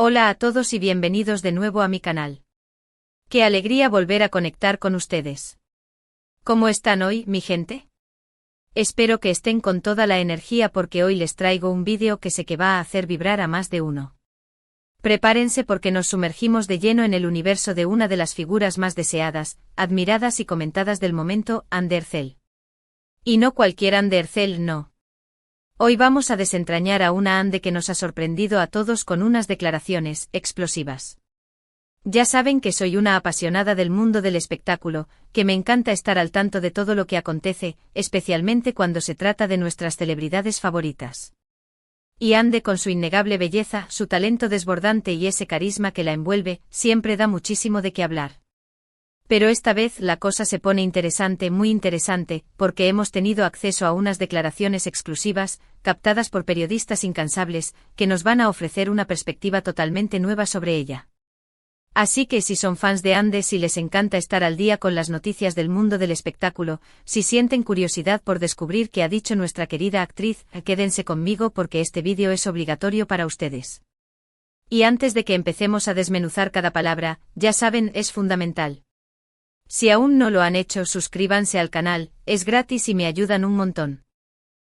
Hola a todos y bienvenidos de nuevo a mi canal. Qué alegría volver a conectar con ustedes. ¿Cómo están hoy, mi gente? Espero que estén con toda la energía porque hoy les traigo un vídeo que sé que va a hacer vibrar a más de uno. Prepárense porque nos sumergimos de lleno en el universo de una de las figuras más deseadas, admiradas y comentadas del momento, Anne Ercel. Y no cualquier Anne Ercel, no. Hoy vamos a desentrañar a una Anne que nos ha sorprendido a todos con unas declaraciones explosivas. Ya saben que soy una apasionada del mundo del espectáculo, que me encanta estar al tanto de todo lo que acontece, especialmente cuando se trata de nuestras celebridades favoritas. Y Anne, con su innegable belleza, su talento desbordante y ese carisma que la envuelve, siempre da muchísimo de qué hablar. Pero esta vez la cosa se pone interesante, muy interesante, porque hemos tenido acceso a unas declaraciones exclusivas, captadas por periodistas incansables, que nos van a ofrecer una perspectiva totalmente nueva sobre ella. Así que si son fans de Anne, si les encanta estar al día con las noticias del mundo del espectáculo, si sienten curiosidad por descubrir qué ha dicho nuestra querida actriz, quédense conmigo porque este vídeo es obligatorio para ustedes. Y antes de que empecemos a desmenuzar cada palabra, ya saben, es fundamental. Si aún no lo han hecho, suscríbanse al canal, es gratis y me ayudan un montón.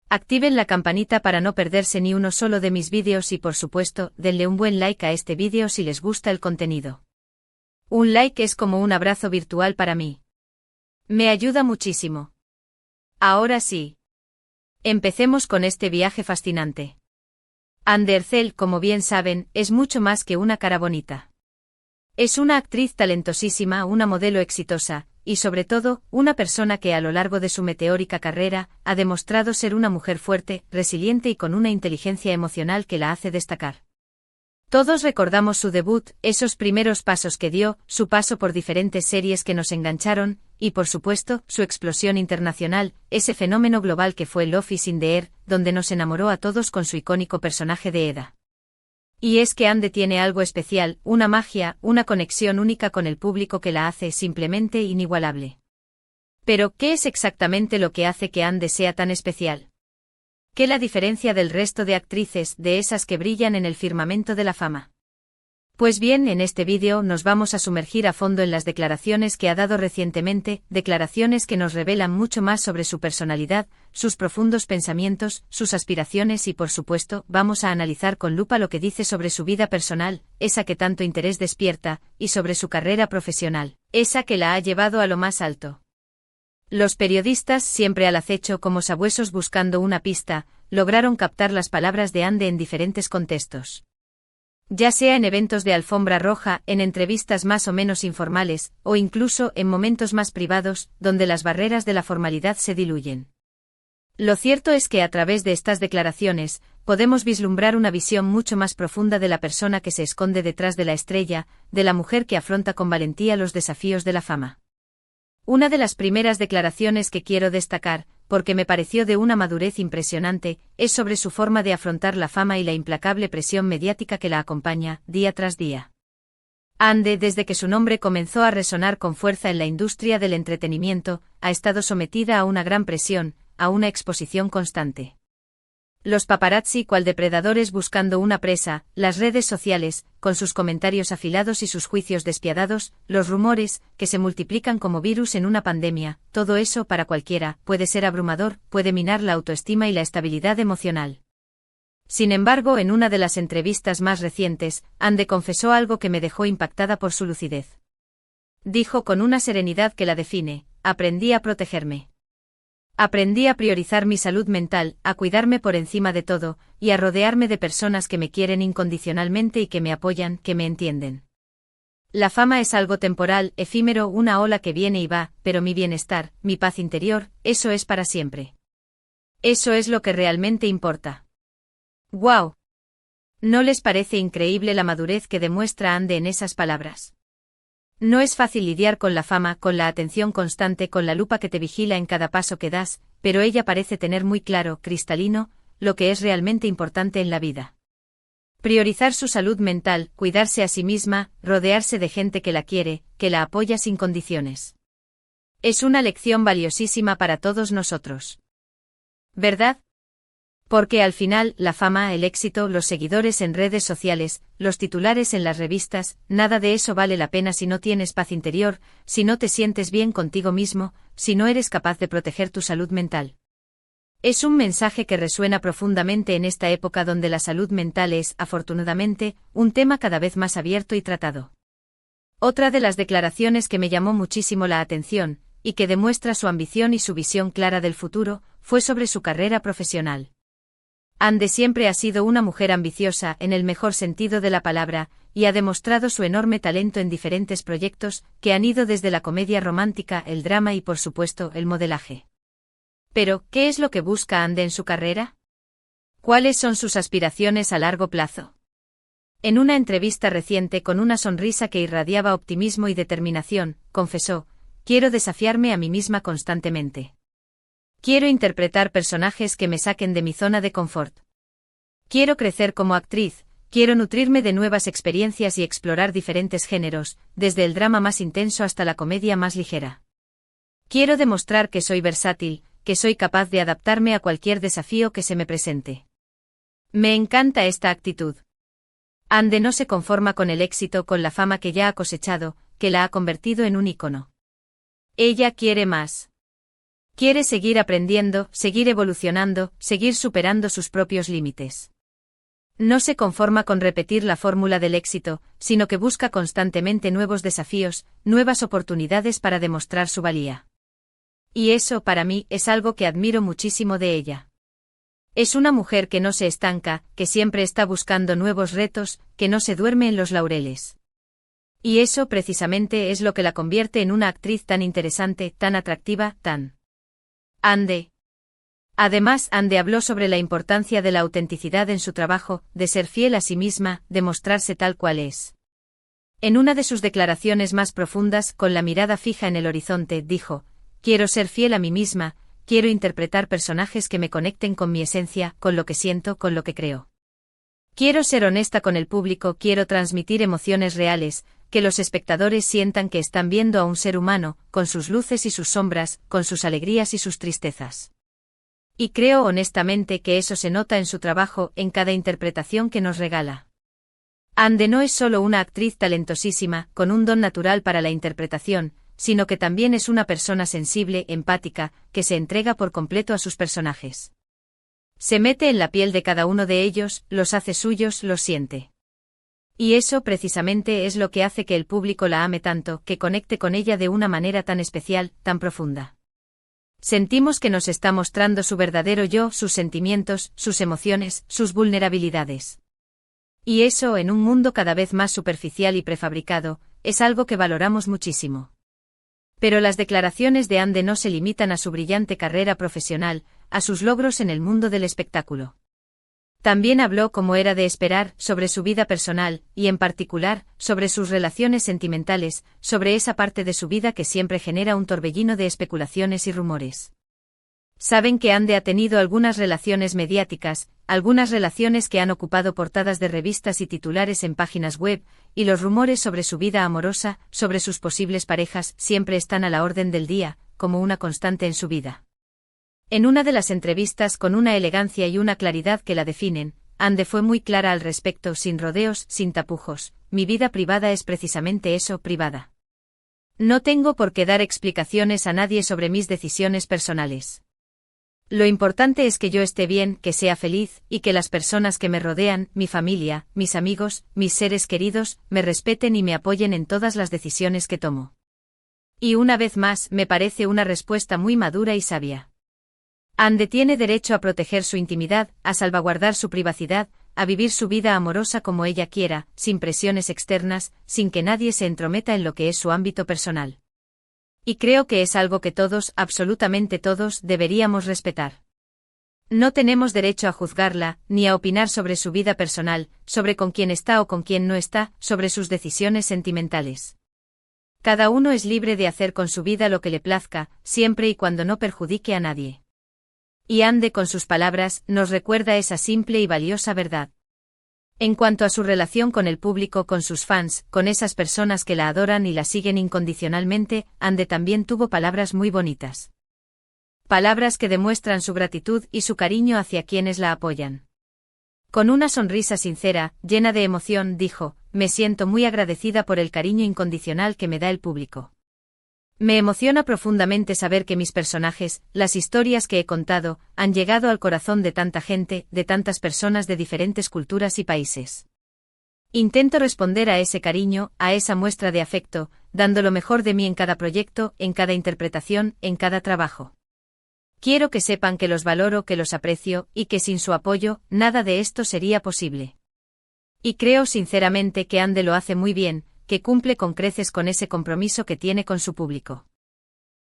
Activen la campanita para no perderse ni uno solo de mis vídeos y por supuesto, denle un buen like a este vídeo si les gusta el contenido. Un like es como un abrazo virtual para mí. Me ayuda muchísimo. Ahora sí. Empecemos con este viaje fascinante. Anne Ercel, como bien saben, es mucho más que una cara bonita. Es una actriz talentosísima, una modelo exitosa, y sobre todo, una persona que a lo largo de su meteórica carrera, ha demostrado ser una mujer fuerte, resiliente y con una inteligencia emocional que la hace destacar. Todos recordamos su debut, esos primeros pasos que dio, su paso por diferentes series que nos engancharon, y por supuesto, su explosión internacional, ese fenómeno global que fue Love is in the Air, donde nos enamoró a todos con su icónico personaje de Eda. Y es que Anne tiene algo especial, una magia, una conexión única con el público que la hace simplemente inigualable. Pero, ¿qué es exactamente lo que hace que Anne sea tan especial? ¿Qué la diferencia del resto de actrices, de esas que brillan en el firmamento de la fama? Pues bien, en este vídeo nos vamos a sumergir a fondo en las declaraciones que ha dado recientemente, declaraciones que nos revelan mucho más sobre su personalidad, sus profundos pensamientos, sus aspiraciones y por supuesto, vamos a analizar con lupa lo que dice sobre su vida personal, esa que tanto interés despierta, y sobre su carrera profesional, esa que la ha llevado a lo más alto. Los periodistas, siempre al acecho como sabuesos buscando una pista, lograron captar las palabras de Anne en diferentes contextos. Ya sea en eventos de alfombra roja, en entrevistas más o menos informales, o incluso en momentos más privados, donde las barreras de la formalidad se diluyen. Lo cierto es que a través de estas declaraciones, podemos vislumbrar una visión mucho más profunda de la persona que se esconde detrás de la estrella, de la mujer que afronta con valentía los desafíos de la fama. Una de las primeras declaraciones que quiero destacar, porque me pareció de una madurez impresionante, es sobre su forma de afrontar la fama y la implacable presión mediática que la acompaña, día tras día. Anne, desde que su nombre comenzó a resonar con fuerza en la industria del entretenimiento, ha estado sometida a una gran presión, a una exposición constante. Los paparazzi cual depredadores buscando una presa, las redes sociales, con sus comentarios afilados y sus juicios despiadados, los rumores, que se multiplican como virus en una pandemia, todo eso para cualquiera, puede ser abrumador, puede minar la autoestima y la estabilidad emocional. Sin embargo, en una de las entrevistas más recientes, Anne confesó algo que me dejó impactada por su lucidez. Dijo con una serenidad que la define: aprendí a protegerme. Aprendí a priorizar mi salud mental, a cuidarme por encima de todo, y a rodearme de personas que me quieren incondicionalmente y que me apoyan, que me entienden. La fama es algo temporal, efímero, una ola que viene y va, pero mi bienestar, mi paz interior, eso es para siempre. Eso es lo que realmente importa. ¡Guau! ¿No les parece increíble la madurez que demuestra Anne en esas palabras? No es fácil lidiar con la fama, con la atención constante, con la lupa que te vigila en cada paso que das, pero ella parece tener muy claro, cristalino, lo que es realmente importante en la vida. Priorizar su salud mental, cuidarse a sí misma, rodearse de gente que la quiere, que la apoya sin condiciones. Es una lección valiosísima para todos nosotros. ¿Verdad? Porque al final, la fama, el éxito, los seguidores en redes sociales, los titulares en las revistas, nada de eso vale la pena si no tienes paz interior, si no te sientes bien contigo mismo, si no eres capaz de proteger tu salud mental. Es un mensaje que resuena profundamente en esta época donde la salud mental es, afortunadamente, un tema cada vez más abierto y tratado. Otra de las declaraciones que me llamó muchísimo la atención, y que demuestra su ambición y su visión clara del futuro, fue sobre su carrera profesional. Ande siempre ha sido una mujer ambiciosa en el mejor sentido de la palabra, y ha demostrado su enorme talento en diferentes proyectos, que han ido desde la comedia romántica, el drama y por supuesto el modelaje. Pero, ¿qué es lo que busca Ande en su carrera? ¿Cuáles son sus aspiraciones a largo plazo? En una entrevista reciente con una sonrisa que irradiaba optimismo y determinación, confesó: "Quiero desafiarme a mí misma constantemente. Quiero interpretar personajes que me saquen de mi zona de confort. Quiero crecer como actriz, quiero nutrirme de nuevas experiencias y explorar diferentes géneros, desde el drama más intenso hasta la comedia más ligera. Quiero demostrar que soy versátil, que soy capaz de adaptarme a cualquier desafío que se me presente". Me encanta esta actitud. Ande no se conforma con el éxito, con la fama que ya ha cosechado, que la ha convertido en un ícono. Ella quiere más. Quiere seguir aprendiendo, seguir evolucionando, seguir superando sus propios límites. No se conforma con repetir la fórmula del éxito, sino que busca constantemente nuevos desafíos, nuevas oportunidades para demostrar su valía. Y eso, para mí, es algo que admiro muchísimo de ella. Es una mujer que no se estanca, que siempre está buscando nuevos retos, que no se duerme en los laureles. Y eso precisamente es lo que la convierte en una actriz tan interesante, tan atractiva, tan... Ande. Además, Ande habló sobre la importancia de la autenticidad en su trabajo, de ser fiel a sí misma, de mostrarse tal cual es. En una de sus declaraciones más profundas, con la mirada fija en el horizonte, dijo: "Quiero ser fiel a mí misma, quiero interpretar personajes que me conecten con mi esencia, con lo que siento, con lo que creo. Quiero ser honesta con el público, quiero transmitir emociones reales, que los espectadores sientan que están viendo a un ser humano, con sus luces y sus sombras, con sus alegrías y sus tristezas. Y creo honestamente que eso se nota en su trabajo, en cada interpretación que nos regala". Ande no es solo una actriz talentosísima, con un don natural para la interpretación, sino que también es una persona sensible, empática, que se entrega por completo a sus personajes. Se mete en la piel de cada uno de ellos, los hace suyos, los siente. Y eso precisamente es lo que hace que el público la ame tanto, que conecte con ella de una manera tan especial, tan profunda. Sentimos que nos está mostrando su verdadero yo, sus sentimientos, sus emociones, sus vulnerabilidades. Y eso, en un mundo cada vez más superficial y prefabricado, es algo que valoramos muchísimo. Pero las declaraciones de Ande no se limitan a su brillante carrera profesional, a sus logros en el mundo del espectáculo. También habló, como era de esperar, sobre su vida personal, y en particular, sobre sus relaciones sentimentales, sobre esa parte de su vida que siempre genera un torbellino de especulaciones y rumores. Saben que Ande ha tenido algunas relaciones mediáticas, algunas relaciones que han ocupado portadas de revistas y titulares en páginas web, y los rumores sobre su vida amorosa, sobre sus posibles parejas, siempre están a la orden del día, como una constante en su vida. En una de las entrevistas, con una elegancia y una claridad que la definen, Ande fue muy clara al respecto, sin rodeos, sin tapujos: "Mi vida privada es precisamente eso, privada. No tengo por qué dar explicaciones a nadie sobre mis decisiones personales. Lo importante es que yo esté bien, que sea feliz, y que las personas que me rodean, mi familia, mis amigos, mis seres queridos, me respeten y me apoyen en todas las decisiones que tomo". Y una vez más, me parece una respuesta muy madura y sabia. Ande tiene derecho a proteger su intimidad, a salvaguardar su privacidad, a vivir su vida amorosa como ella quiera, sin presiones externas, sin que nadie se entrometa en lo que es su ámbito personal. Y creo que es algo que todos, absolutamente todos, deberíamos respetar. No tenemos derecho a juzgarla, ni a opinar sobre su vida personal, sobre con quién está o con quién no está, sobre sus decisiones sentimentales. Cada uno es libre de hacer con su vida lo que le plazca, siempre y cuando no perjudique a nadie. Y Ande, con sus palabras, nos recuerda esa simple y valiosa verdad. En cuanto a su relación con el público, con sus fans, con esas personas que la adoran y la siguen incondicionalmente, Ande también tuvo palabras muy bonitas. palabras que demuestran su gratitud y su cariño hacia quienes la apoyan. Con una sonrisa sincera, llena de emoción, dijo: me siento muy agradecida por el cariño incondicional que me da el público. Me emociona profundamente saber que mis personajes, las historias que he contado, han llegado al corazón de tanta gente, de tantas personas de diferentes culturas y países. Intento responder a ese cariño, a esa muestra de afecto, dando lo mejor de mí en cada proyecto, en cada interpretación, en cada trabajo. Quiero que sepan que los valoro, que los aprecio, y que sin su apoyo, nada de esto sería posible. Y creo sinceramente que Ande lo hace muy bien, que cumple con creces con ese compromiso que tiene con su público.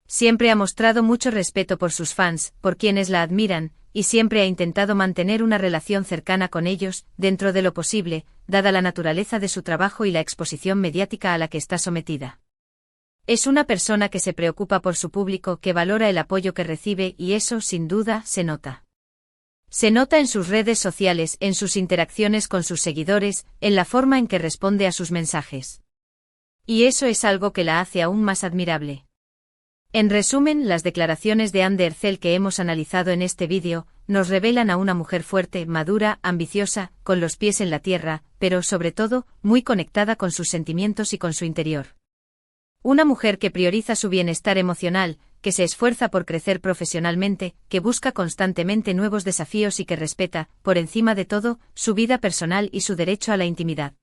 Siempre ha mostrado mucho respeto por sus fans, por quienes la admiran, y siempre ha intentado mantener una relación cercana con ellos, dentro de lo posible, dada la naturaleza de su trabajo y la exposición mediática a la que está sometida. Es una persona que se preocupa por su público, que valora el apoyo que recibe y eso, sin duda, se nota. Se nota en sus redes sociales, en sus interacciones con sus seguidores, en la forma en que responde a sus mensajes. Y eso es algo que la hace aún más admirable. En resumen, las declaraciones de Ande Ercel que hemos analizado en este vídeo, nos revelan a una mujer fuerte, madura, ambiciosa, con los pies en la tierra, pero sobre todo, muy conectada con sus sentimientos y con su interior. Una mujer que prioriza su bienestar emocional, que se esfuerza por crecer profesionalmente, que busca constantemente nuevos desafíos y que respeta, por encima de todo, su vida personal y su derecho a la intimidad.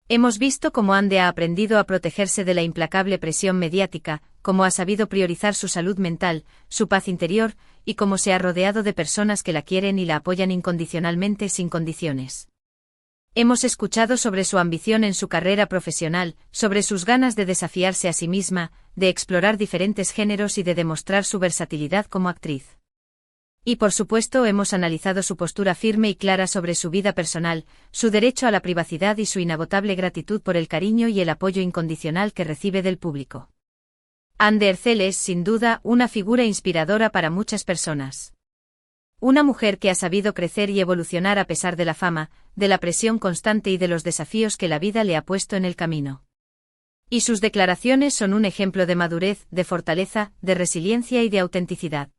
Hemos visto cómo Ande ha aprendido a protegerse de la implacable presión mediática, cómo ha sabido priorizar su salud mental, su paz interior, y cómo se ha rodeado de personas que la quieren y la apoyan incondicionalmente sin condiciones. Hemos escuchado sobre su ambición en su carrera profesional, sobre sus ganas de desafiarse a sí misma, de explorar diferentes géneros y de demostrar su versatilidad como actriz. Y por supuesto hemos analizado su postura firme y clara sobre su vida personal, su derecho a la privacidad y su inagotable gratitud por el cariño y el apoyo incondicional que recibe del público. Ande Ercel es, sin duda, una figura inspiradora para muchas personas. Una mujer que ha sabido crecer y evolucionar a pesar de la fama, de la presión constante y de los desafíos que la vida le ha puesto en el camino. Y sus declaraciones son un ejemplo de madurez, de fortaleza, de resiliencia y de autenticidad.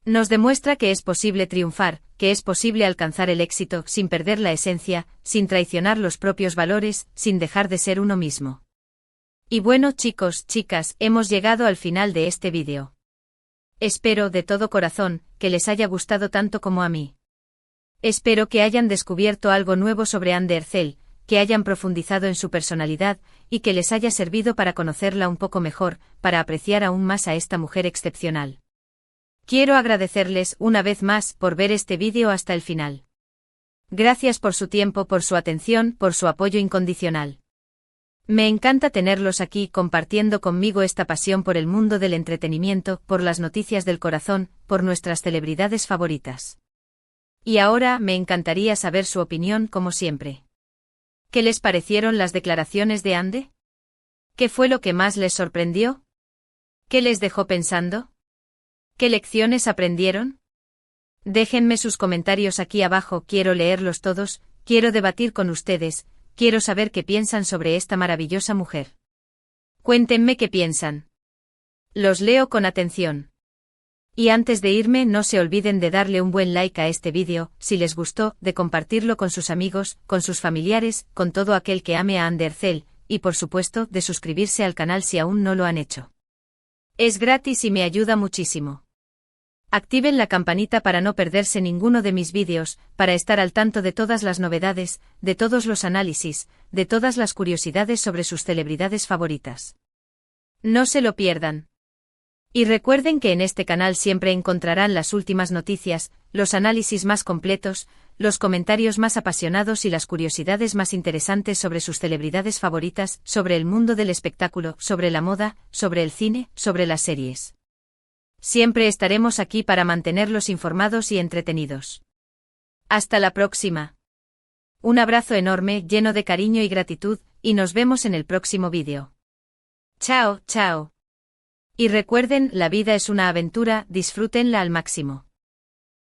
Nos demuestra que es posible triunfar, que es posible alcanzar el éxito sin perder la esencia, sin traicionar los propios valores, sin dejar de ser uno mismo. Y bueno, chicos, chicas, hemos llegado al final de este vídeo. Espero de todo corazón que les haya gustado tanto como a mí. Espero que hayan descubierto algo nuevo sobre Ande Ercel, que hayan profundizado en su personalidad y que les haya servido para conocerla un poco mejor, para apreciar aún más a esta mujer excepcional. Quiero agradecerles una vez más por ver este vídeo hasta el final. Gracias por su tiempo, por su atención, por su apoyo incondicional. Me encanta tenerlos aquí compartiendo conmigo esta pasión por el mundo del entretenimiento, por las noticias del corazón, por nuestras celebridades favoritas. Y ahora me encantaría saber su opinión como siempre. ¿Qué les parecieron las declaraciones de Ande? ¿Qué fue lo que más les sorprendió? ¿Qué les dejó pensando? ¿Qué lecciones aprendieron? Déjenme sus comentarios aquí abajo, quiero leerlos todos, quiero debatir con ustedes, quiero saber qué piensan sobre esta maravillosa mujer. Cuéntenme qué piensan. Los leo con atención. Y antes de irme no se olviden de darle un buen like a este vídeo, si les gustó, de compartirlo con sus amigos, con sus familiares, con todo aquel que ame a Ande Ercel, y por supuesto de suscribirse al canal si aún no lo han hecho. Es gratis y me ayuda muchísimo. Activen la campanita para no perderse ninguno de mis vídeos, para estar al tanto de todas las novedades, de todos los análisis, de todas las curiosidades sobre sus celebridades favoritas. No se lo pierdan. Y recuerden que en este canal siempre encontrarán las últimas noticias, los análisis más completos, los comentarios más apasionados y las curiosidades más interesantes sobre sus celebridades favoritas, sobre el mundo del espectáculo, sobre la moda, sobre el cine, sobre las series. Siempre estaremos aquí para mantenerlos informados y entretenidos. Hasta la próxima. Un abrazo enorme, lleno de cariño y gratitud, y nos vemos en el próximo vídeo. Chao, chao. Y recuerden, la vida es una aventura, disfrútenla al máximo.